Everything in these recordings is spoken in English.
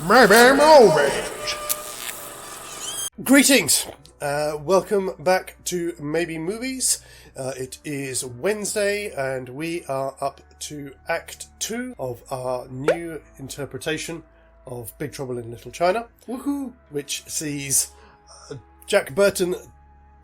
Maybe movies. Greetings. Welcome back to Maybe Movies. It is Wednesday and we are up to Act 2 of our new interpretation of Big Trouble in Little China. Woohoo! Which sees Jack Burton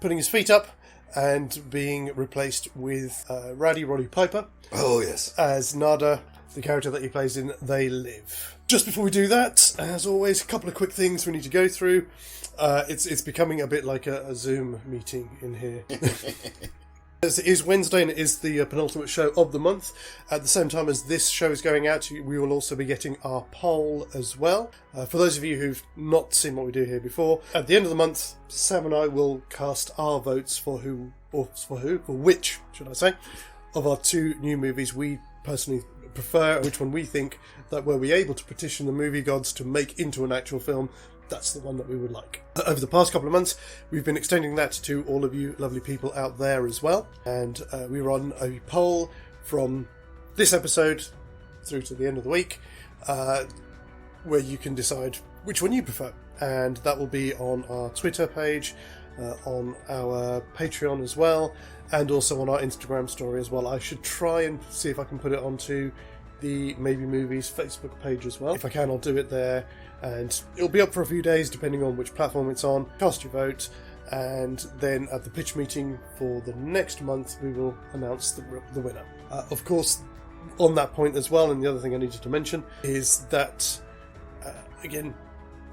putting his feet up and being replaced with Rowdy Roddy Piper. Oh, yes. As Nada, the character that he plays in They Live. Just before we do that, as always, a couple of quick things we need to go through. It's becoming a bit like a Zoom meeting in here. It is Wednesday and it is the penultimate show of the month. At the same time as this show is going out, we will also be getting our poll as well. For those of you who've not seen what we do here before, at the end of the month, Sam and I will cast our votes for which, should I say, of our two new movies we personally prefer, which one we think that were we able to petition the movie gods to make into an actual film, that's the one that we would like. Over the past couple of months, we've been extending that to all of you lovely people out there as well. And we run a poll from this episode through to the end of the week, where you can decide which one you prefer. And that will be on our Twitter page, on our Patreon as well, and also on our Instagram story as well. I should try and see if I can put it onto the Maybe Movies Facebook page as well. If I can, I'll do it there. And it'll be up for a few days depending on which platform it's on. Cast your vote, and then at the pitch meeting for the next month we will announce the winner. Of course, on that point as well, and the other thing I needed to mention is that, again,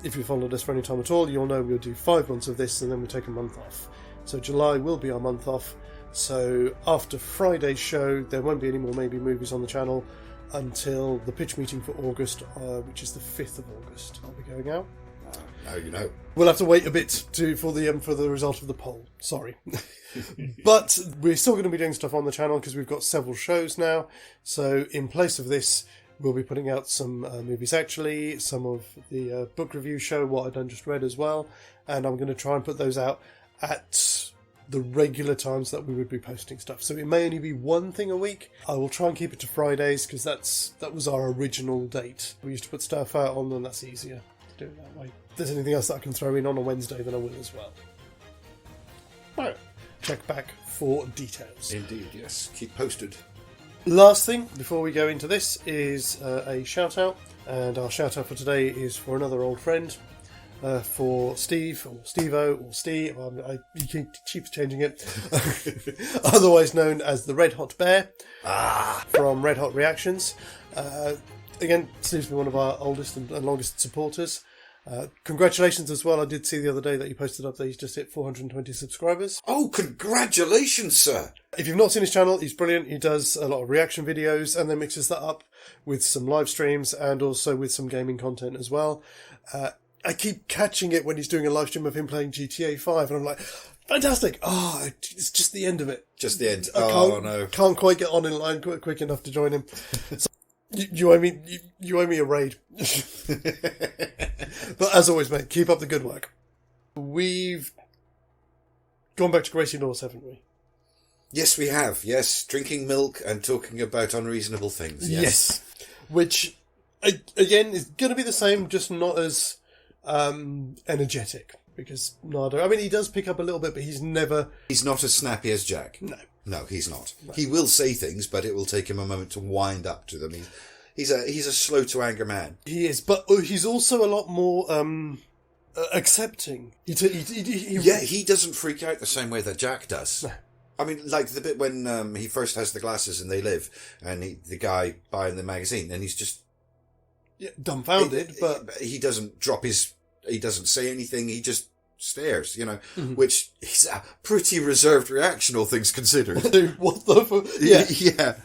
if you followed us for any time at all, you'll know we'll do 5 months of this and then we'll take a month off. So July will be our month off. So after Friday's show, there won't be any more Maybe Movies on the channel until the pitch meeting for August, which is the 5th of August. I'll be going out. Now you know. We'll have to wait a bit for the result of the poll. Sorry. But we're still going to be doing stuff on the channel because we've got several shows now. So in place of this, we'll be putting out some movies actually, some of the book review show, What I Done Just Read as well. And I'm going to try and put those out at the regular times that we would be posting stuff. So it may only be one thing a week. I will try and keep it to Fridays because that was our original date. We used to put stuff out on, and that's easier to do it that way. If there's anything else that I can throw in on a Wednesday, then I will as well. Right. Check back for details. Indeed, yes. Keep posted. Last thing before we go into this is a shout out, and our shout out for today is for another old friend. For Steve, or Steve-O, or Steve, he keeps changing it, otherwise known as the Red Hot Bear, from Red Hot Reactions. Again, Steve's been one of our oldest and longest supporters. Congratulations as well. I did see the other day that he posted up that he's just hit 420 subscribers. Oh, congratulations, sir! If you've not seen his channel, he's brilliant. He does a lot of reaction videos and then mixes that up with some live streams and also with some gaming content as well. I keep catching it when he's doing a live stream of him playing GTA 5, and I'm like, fantastic! Oh, it's just the end of it. Just the end. No. Can't quite get on in line quick enough to join him. So, you owe me a raid. But as always, mate, keep up the good work. We've gone back to Gracie Norse, haven't we? Yes, we have. Yes, drinking milk and talking about unreasonable things. Yes. Which, again, is going to be the same, just not as energetic, because Nada, I mean, he does pick up a little bit, but he's not as snappy as Jack. No, he's not. No. He will say things, but it will take him a moment to wind up to them. He's a slow to anger man. He is, but he's also a lot more accepting. He doesn't freak out the same way that Jack does. No. I mean, like the bit when he first has the glasses and They Live, and the guy buying the magazine, and he's just dumbfounded, but he doesn't he doesn't say anything, he just stares, which is a pretty reserved reaction, all things considered. What the fuck? Yeah.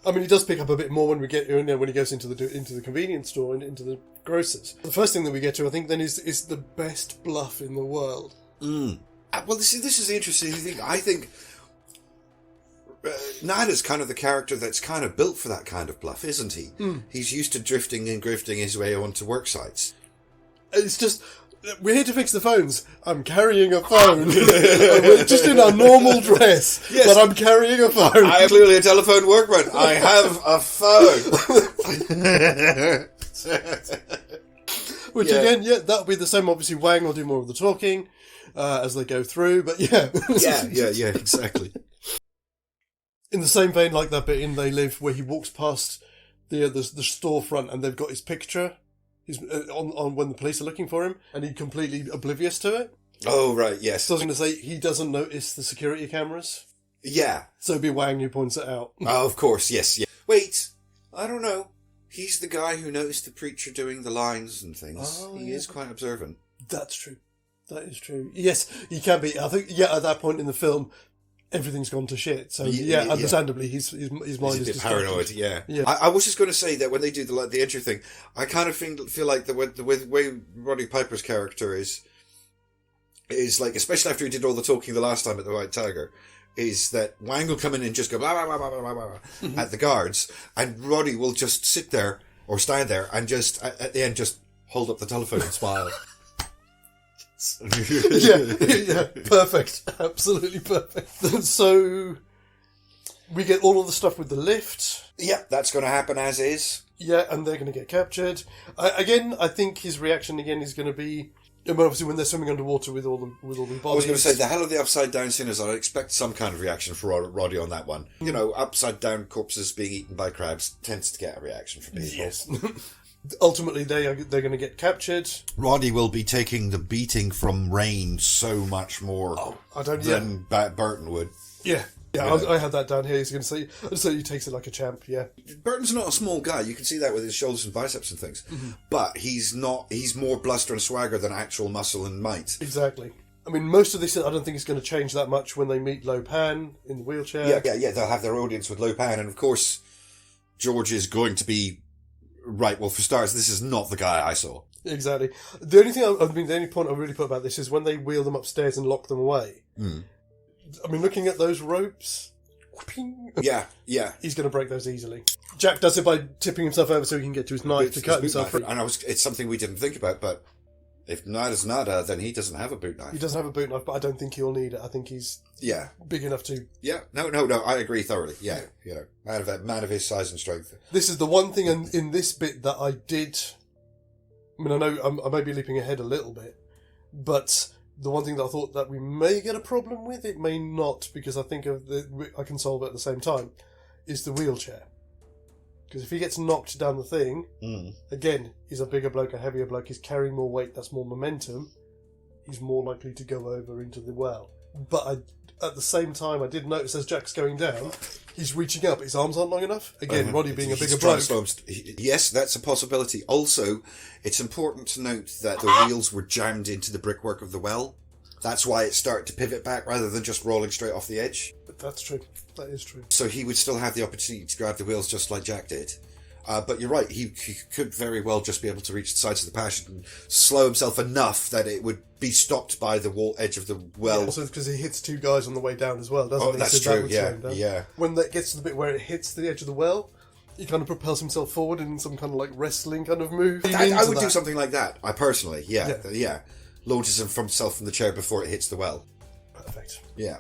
I mean, he does pick up a bit more when when he goes into the convenience store and into the grocers. The first thing that we get to, I think, then is the best bluff in the world. Well, this is the interesting thing. I think Nada's kind of the character that's kind of built for that kind of bluff, isn't he? He's used to drifting and grifting his way onto work sites. It's just, we're here to fix the phones. I'm carrying a phone. We're just in our normal dress, yes, but I'm carrying a phone. I am clearly a telephone workman. I have a phone. Which again, that'll be the same. Obviously, Wang will do more of the talking as they go through, but yeah. yeah, exactly. In the same vein, like that bit in They Live, where he walks past the storefront and they've got his picture. He's on when the police are looking for him, and he's completely oblivious to it. Oh, right, yes. So I was going to say, he doesn't notice the security cameras. Yeah. So it'd be Wang who points it out. Oh, of course, yes. Yeah. Wait, I don't know. He's the guy who noticed the preacher doing the lines and things. Oh, he is quite observant. That's true. That is true. Yes, he can be. I think, at that point in the film, everything's gone to shit. So, understandably, his mind is is a bit distracted. paranoid, yeah. I was just going to say that when they do the intro thing, I kind of feel like the way Roddy Piper's character is like, especially after he did all the talking the last time at the White Tiger, is that Wang will come in and just go blah, blah, blah, blah, blah, blah, at the guards, and Roddy will just sit there or stand there and just, at the end, just hold up the telephone and smile. yeah, perfect. Absolutely perfect. So, we get all of the stuff with the lift. Yeah, that's going to happen as is. Yeah, and they're going to get captured. I think his reaction again is going to be, obviously when they're swimming underwater with all the bodies. I was going to say, the hell of the upside down sinners, I'd expect some kind of reaction for Roddy on that one. You know, upside down corpses being eaten by crabs tends to get a reaction from people. Yes. Ultimately, they're going to get captured. Roddy will be taking the beating from Rain so much more than Burton would. Yeah. Yeah, I had that down here. He's going to say he takes it like a champ, yeah. Burton's not a small guy. You can see that with his shoulders and biceps and things. Mm-hmm. But he's more bluster and swagger than actual muscle and might. Exactly. I mean, most of this, I don't think it's going to change that much when they meet Lo Pan in the wheelchair. Yeah. They'll have their audience with Lo Pan. And of course, George is going to be, right, well, for starters, this is not the guy I saw. Exactly. The only point I really put about this is when they wheel them upstairs and lock them away. Mm. I mean, looking at those ropes, yeah, he's going to break those easily. Jack does it by tipping himself over so he can get to his knife to cut himself free. And it's something we didn't think about, but if nada's nada, then he doesn't have a boot knife. He doesn't have a boot knife, but I don't think he'll need it. I think he's big enough to... Yeah, no, I agree thoroughly. Yeah, you know, man of his size and strength. This is the one thing in this bit that I did... I mean, I know I may be leaping ahead a little bit, but... The one thing that I thought that we may get a problem with, it may not, because I think I can solve it at the same time, is the wheelchair. Because if he gets knocked down the thing, again, he's a bigger bloke, a heavier bloke, he's carrying more weight, that's more momentum, he's more likely to go over into the well. But at the same time, I did notice as Jack's going down, he's reaching up, his arms aren't long enough. Again, Roddy being a bigger bloke. Yes, that's a possibility. Also, it's important to note that the wheels were jammed into the brickwork of the well. That's why it started to pivot back rather than just rolling straight off the edge. That's true. That is true. So he would still have the opportunity to grab the wheels just like Jack did. But you're right, he could very well just be able to reach the sides of the passage and slow himself enough that it would be stopped by the edge of the well. Also because he hits two guys on the way down as well, doesn't he? That's so true, yeah. When that gets to the bit where it hits the edge of the well, he kind of propels himself forward in some kind of like wrestling kind of move. I would do something like that, I personally, yeah. Launches himself from the chair before it hits the well. Perfect. Yeah.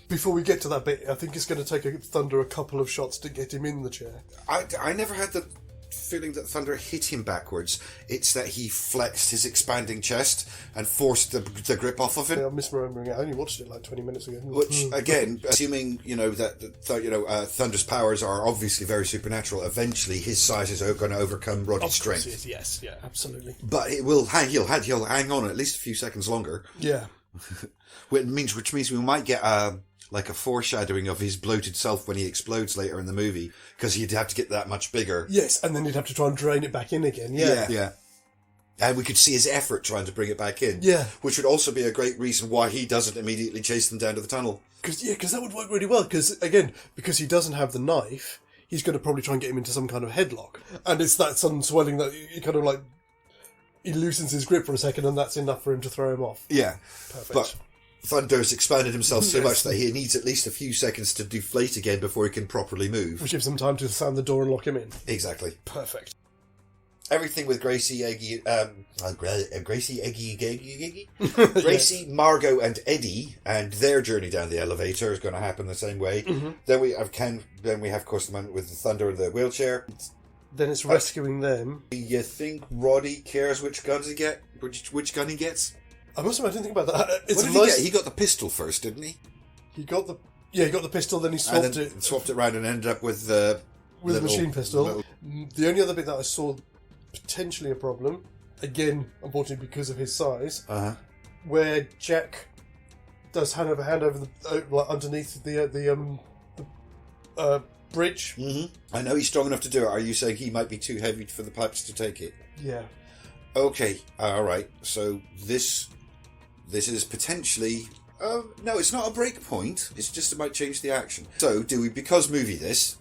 Before we get to that bit, I think it's going to take Thunder a couple of shots to get him in the chair. I never had the feeling that Thunder hit him backwards. It's that he flexed his expanding chest and forced the grip off of him. Yeah, I'm misremembering it. I only watched it like 20 minutes ago. Which, again, assuming, Thunder's powers are obviously very supernatural, eventually his size is going to overcome Roddy's strength. Yes, yeah, absolutely. But he'll hang on at least a few seconds longer. Yeah. which means we might get like a foreshadowing of his bloated self when he explodes later in the movie, because he'd have to get that much bigger. Yes, and then he'd have to try and drain it back in again. Yeah. And we could see his effort trying to bring it back in. Yeah. Which would also be a great reason why he doesn't immediately chase them down to the tunnel. Because that would work really well, because he doesn't have the knife, he's going to probably try and get him into some kind of headlock. And it's that sudden swelling that he kind of like... He loosens his grip for a second, and that's enough for him to throw him off. Yeah. Perfect. But Thunder's expanded himself so much that he needs at least a few seconds to deflate again before he can properly move. Which gives him time to sound the door and lock him in. Exactly. Perfect. Everything with Gracie, Gracie, Margot, and Eddie, and their journey down the elevator is going to happen the same way. Mm-hmm. Then we have, of course, the moment with the Thunder in the wheelchair. then it's rescuing them. Do you think Roddy cares which guns he get? Which gun he gets? I must admit, I didn't think about that. It's What did he get? He got the pistol first, didn't he? He got the pistol, then he swapped it. Swapped it around and ended up with the machine pistol. The only other bit that I saw potentially a problem, again, unfortunately because of his size, where Jack does hand over the underneath the bridge. Mm-hmm. I know he's strong enough to do it. Are you saying he might be too heavy for the pipes to take it? Yeah. Okay. All right. So this is potentially. No, it's not a break point. It's just it might change the action. So do we because movie this?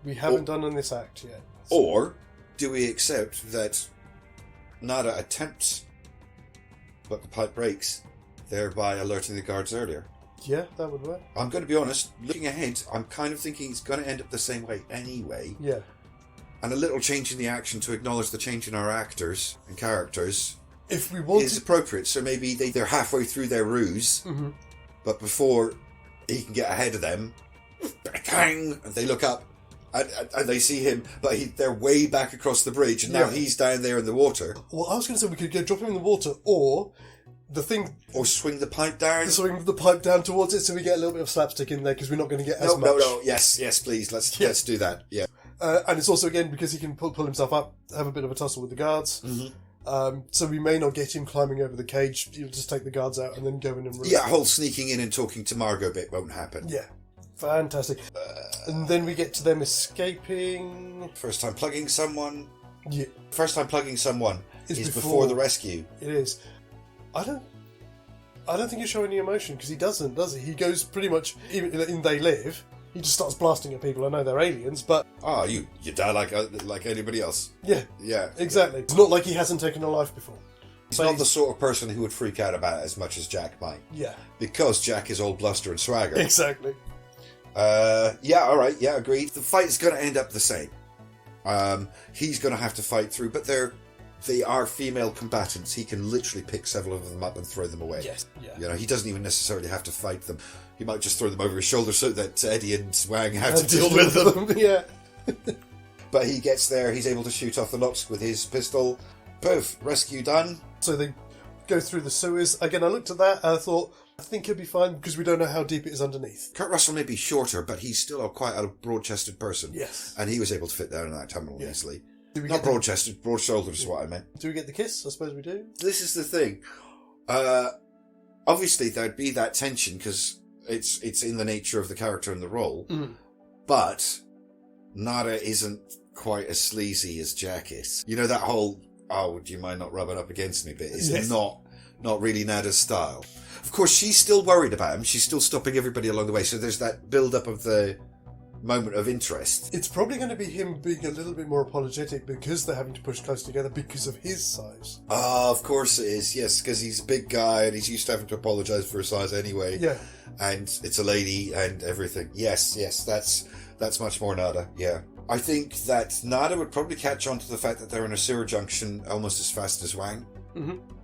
We haven't done in this act yet. Or do we accept that Nada attempts, but the pipe breaks, thereby alerting the guards earlier? Yeah, that would work. I'm going to be honest, looking ahead, I'm kind of thinking it's going to end up the same way anyway. Yeah. And a little change in the action to acknowledge the change in our actors and characters if we want is appropriate. So maybe they're halfway through their ruse, but before he can get ahead of them, bang, they look up and they see him, but they're way back across the bridge, and now he's down there in the water. Well, I was going to say we could drop him in the water, or swing the pipe down. Swing the pipe down towards it, so we get a little bit of slapstick in there, because we're not going to get as much. No. Yes, please. Let's do that. Yeah. And it's also, again, because he can pull himself up, have a bit of a tussle with the guards. So we may not get him climbing over the cage. You'll just take the guards out and then go in and... Yeah, whole sneaking in and talking to Margot bit won't happen. Yeah. Fantastic. And then we get to them escaping... First time plugging someone. Yeah. First time plugging someone is before the rescue. It is. I don't think you show any emotion, because he doesn't, does he? He goes pretty much, even in They Live, he just starts blasting at people. I know they're aliens, but... Oh, you die like anybody else. Yeah. Yeah. Exactly. It's not like he hasn't taken a life before. He's not the sort of person who would freak out about it as much as Jack might. Yeah. Because Jack is all bluster and swagger. Exactly. Yeah, alright, yeah, agreed. The fight's going to end up the same. He's going to have to fight through, but they are female combatants. He can literally pick several of them up and throw them away. Yes, yeah. You know, he doesn't even necessarily have to fight them. He might just throw them over his shoulder so that Eddie and Wang have to deal with them. Yeah. But he gets there, he's able to shoot off the locks with his pistol. Poof, rescue done. So they go through the sewers. Again, I looked at that and I thought, I think he'll be fine, because we don't know how deep it is underneath. Kurt Russell may be shorter, but he's still quite a broad-chested person. Yes. And he was able to fit down in that tunnel easily. Not broad-chested, broad-shouldered is what I meant. Do we get the kiss? I suppose we do. This is the thing. Obviously, there'd be that tension, because it's in the nature of the character and the role. But Nada isn't quite as sleazy as Jack is. You know, that whole, oh, do you mind not rubbing up against me bit is not really Nada's style. Of course, she's still worried about him. She's still stopping everybody along the way. So there's that build-up of the moment of interest. It's probably going to be him being a little bit more apologetic because they're having to push close together because of his size. Of course it is. Yes, because he's a big guy and he's used to having to apologise for his size anyway. Yeah. And it's a lady and everything. Yes, that's much more Nada. Yeah. I think that Nada would probably catch on to the fact that they're in a sewer junction almost as fast as Wang.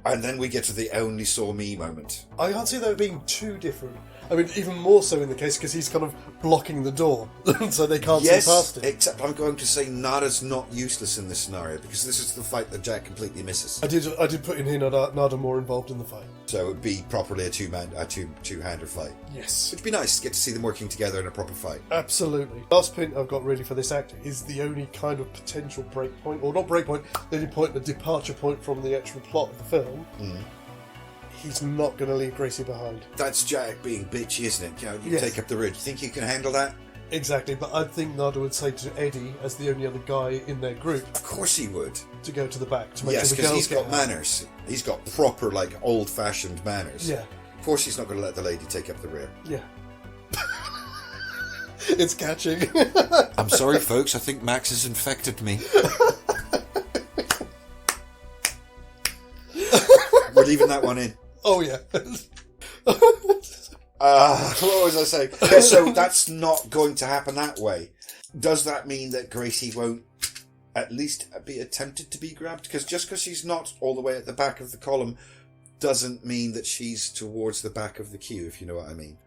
And then we get to the only saw me moment. I can't see that being too different. I mean, even more so in the case because he's kind of blocking the door, so they can't see past it. Except I'm going to say Nada's not useless in this scenario, because this is the fight that Jack completely misses. I did put in here Nada more involved in the fight. So it would be properly a two-hander fight. Yes. It'd be nice to get to see them working together in a proper fight. Absolutely. Last point I've got really for this act is the only kind of potential break point, or not break point, the only point, the departure point from the actual plot of the film. He's not going to leave Gracie behind. That's Jack being bitchy, isn't it? You know, you take up the ridge. Think you can handle that? Exactly, but I think Nada would say to Eddie, as the only other guy in their group... Of course he would. ...to go to the back, to make sure sure the girls get Yes, because he's got manners. He's got proper, old-fashioned manners. Yeah. Of course he's not going to let the lady take up the rear. Yeah. It's catching. I'm sorry, folks. I think Max has infected me. We're leaving that one in. Oh, yeah. What was I saying? Yeah, so that's not going to happen that way. Does that mean that Gracie won't at least be attempted to be grabbed? Because just because she's not all the way at the back of the column doesn't mean that she's towards the back of the queue, if you know what I mean.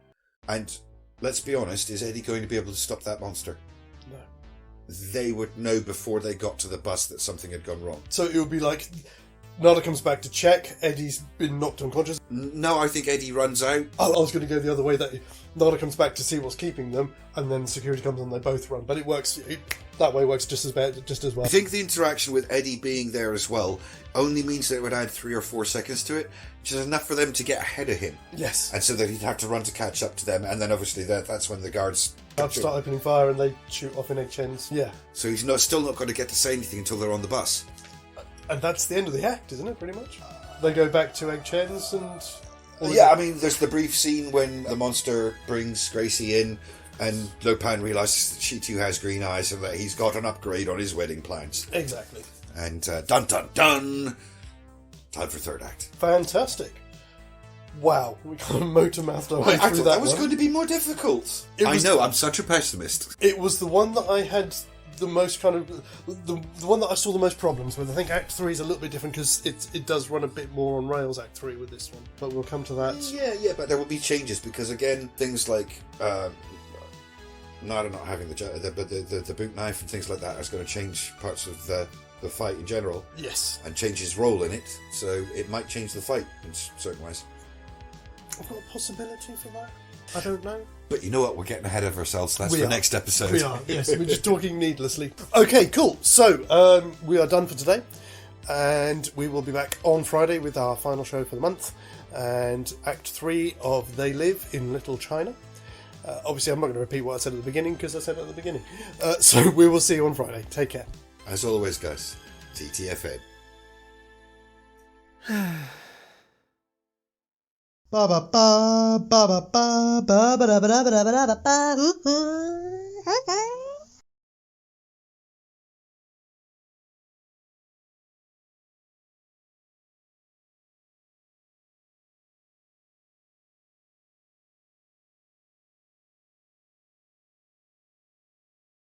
And let's be honest, is Eddie going to be able to stop that monster? No. they would know before they got to the bus that something had gone wrong. So it would be like, Nada comes back to check, Eddie's been knocked unconscious. No, I think Eddie runs out. Oh, I was going to go the other way, that Nada comes back to see what's keeping them, and then security comes and they both run. But it works, that way works just as well. I think the interaction with Eddie being there as well only means that it would add 3 or 4 seconds to it, which is enough for them to get ahead of him. Yes. And so that he'd have to run to catch up to them, and then obviously that's when the guards Start opening fire and they shoot off in HNs. Yeah. So he's still not going to get to say anything until they're on the bus. And that's the end of the act, isn't it, pretty much? They go back to HNs and... Yeah, I mean, there's the brief scene when the monster brings Gracie in and Lopan realises that she too has green eyes and that he's got an upgrade on his wedding plans. Exactly. And dun dun dun! Time for third act. Fantastic. Wow, we kind of motor-mouthed our way I through thought that was going to be more difficult. I know, I'm such a pessimist. It was the one that I had the most kind of... The one that I saw the most problems with. I think Act 3 is a little bit different because it does run a bit more on rails, Act 3, with this one. But we'll come to that. Yeah, but there will be changes because, again, things like... Nada not having the boot knife and things like that is going to change parts of the fight in general. Yes. And change his role in it, so it might change the fight in certain ways. I've got a possibility for that. I don't know. But you know what? We're getting ahead of ourselves. That's for next episode. We are, yes. We're just talking needlessly. Okay, cool. So, we are done for today. And we will be back on Friday with our final show for the month. And Act 3 of They Live in Little China. Obviously, I'm not going to repeat what I said at the beginning because I said it at the beginning. So, we will see you on Friday. Take care. As always, guys, TTFN. Ba ba ba ba ba ba ba ba ba ba ba ba ba ba ba.